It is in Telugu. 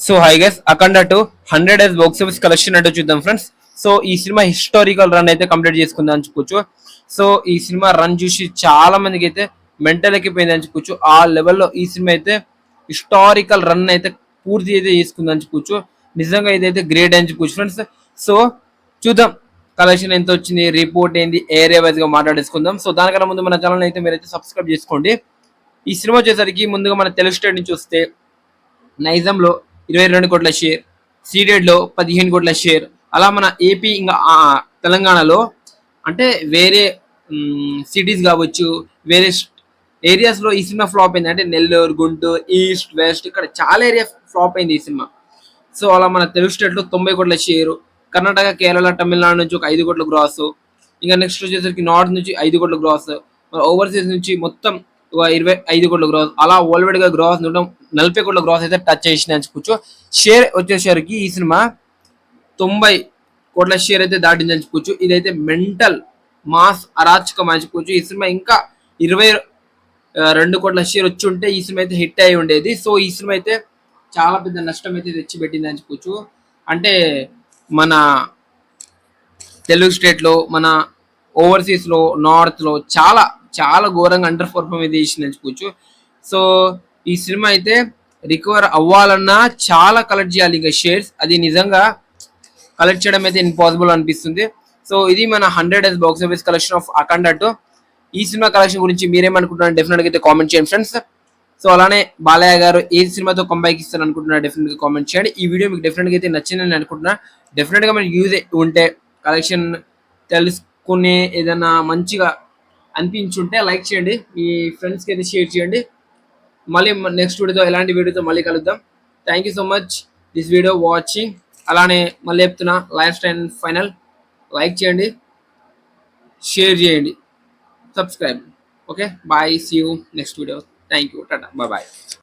సో హై గైస్, అఖండ 2 100 డేస్ బాక్స్ ఆఫీస్ కలెక్షన్ అంటే చూద్దాం ఫ్రెండ్స్. సో ఈ సినిమా హిస్టారికల్ రన్ అయితే కంప్లీట్ చేసుకుంది అని చెప్పుకోవచ్చు. సో ఈ సినిమా రన్ చూసి చాలా మందికి అయితే మెంటల్ ఎక్కిపోయింది అని చెప్పుకోవచ్చు. ఆ లెవెల్లో ఈ సినిమా అయితే హిస్టారికల్ రన్ అయితే పూర్తి అయితే చేసుకుంది అని చెప్పుకోవచ్చు. నిజంగా ఇదైతే గ్రేట్ అని చెప్పుకోవచ్చు ఫ్రెండ్స్. సో చూద్దాం కలెక్షన్ ఎంత వచ్చింది, రిపోర్ట్ ఏంది, ఏరియా వైజ్ గా మాట్లాడేసుకుందాం. సో దానికన్నా ముందు మన ఛానల్ అయితే మీరైతే సబ్స్క్రైబ్ చేసుకోండి. ఈ సినిమా వచ్చేసరికి ముందుగా మన తెలుగు స్టేట్ నుంచి వస్తే నైజాంలో 22 కోట్ల షేర్, సీడెడ్లో 15 కోట్ల షేర్, అలా మన ఏపీ ఇంకా తెలంగాణలో అంటే వేరే సిటీస్ కావచ్చు, వేరే ఏరియాస్లో ఈ సినిమా ఫ్లాప్ అయింది. అంటే నెల్లూరు, గుంటూరు, ఈస్ట్, వెస్ట్ ఇక్కడ చాలా ఏరియా ఫ్లాప్ అయింది ఈ సినిమా. సో అలా మన తెలుగు స్టేట్లో 90 కోట్ల షేరు, కర్ణాటక, కేరళ, తమిళనాడు నుంచి ఒక 5 కోట్ల గ్రాస్, ఇంకా నెక్స్ట్ వచ్చేసరికి నార్త్ నుంచి 5 కోట్ల గ్రాస్, ఓవర్సీస్ నుంచి మొత్తం ఒక 25 కోట్ల గ్రాస్, అలా వరల్డ్ గా గ్రాస్ 40 కోట్ల గ్రాస్ అయితే టచ్ చేసింది అని చెప్పుకోవచ్చు. షేర్ వచ్చేసరికి ఈ సినిమా 90 కోట్ల షేర్ అయితే దాటింది అని చెప్పుకోవచ్చు. ఇదైతే మెంటల్ మాస్ అరాచకం అని చెప్పుకోవచ్చు. ఈ సినిమా ఇంకా 22 కోట్ల షేర్ వచ్చి ఉంటే ఈ సినిమా అయితే హిట్ అయి ఉండేది. సో ఈ సినిమా అయితే చాలా పెద్ద నష్టం అయితే తెచ్చిపెట్టింది అని చెప్పుకోవచ్చు. అంటే మన తెలుగు స్టేట్లో, మన ఓవర్సీస్లో, నార్త్లో చాలా చాలా ఘోరంగా అండర్ పర్ఫార్మ్ అయితే చేసింది చెప్పుకోవచ్చు. సో ఈ సినిమా అయితే రికవర్ అవ్వాలన్నా చాలా కలెక్ట్ చేయాలి ఇంకా షేర్స్. అది నిజంగా కలెక్ట్ చేయడం అయితే ఇంపాసిబుల్ అనిపిస్తుంది. సో ఇది మన 100 days box office collection of Akhanda 2. ఈ సినిమా కలెక్షన్ గురించి మీరేమనుకుంటున్నారు డెఫినెట్గా అయితే కామెంట్ చేయండి ఫ్రెండ్స్. సో అలానే బాలయ్య గారు ఏ సినిమాతో కంబ్యాక్ ఇస్తారు అనుకుంటున్నారు డెఫినెట్గా కామెంట్ చేయండి. ఈ వీడియో మీకు డెఫినెట్గా అయితే నచ్చిందని అనుకుంటున్నా. డెఫినెట్గా మనకి యూజ్ ఉంటే, కలెక్షన్ తెలుసుకునే ఏదైనా మంచిగా అనిపించుంటే లైక్ చేయండి, మీ ఫ్రెండ్స్కి అయితే షేర్ చేయండి. మళ్ళీ నెక్స్ట్ వీడియోతో ఎలాంటి వీడియోతో మళ్ళీ కలుద్దాం. Thank you so much this video watching. అలానే మళ్ళీ చెప్తున్నా, లైఫ్ స్టైల్ ఫైనల్ లైక్ చేయండి, షేర్ చేయండి, subscribe. Okay bye, see you next video. Thank you, tata, bye bye.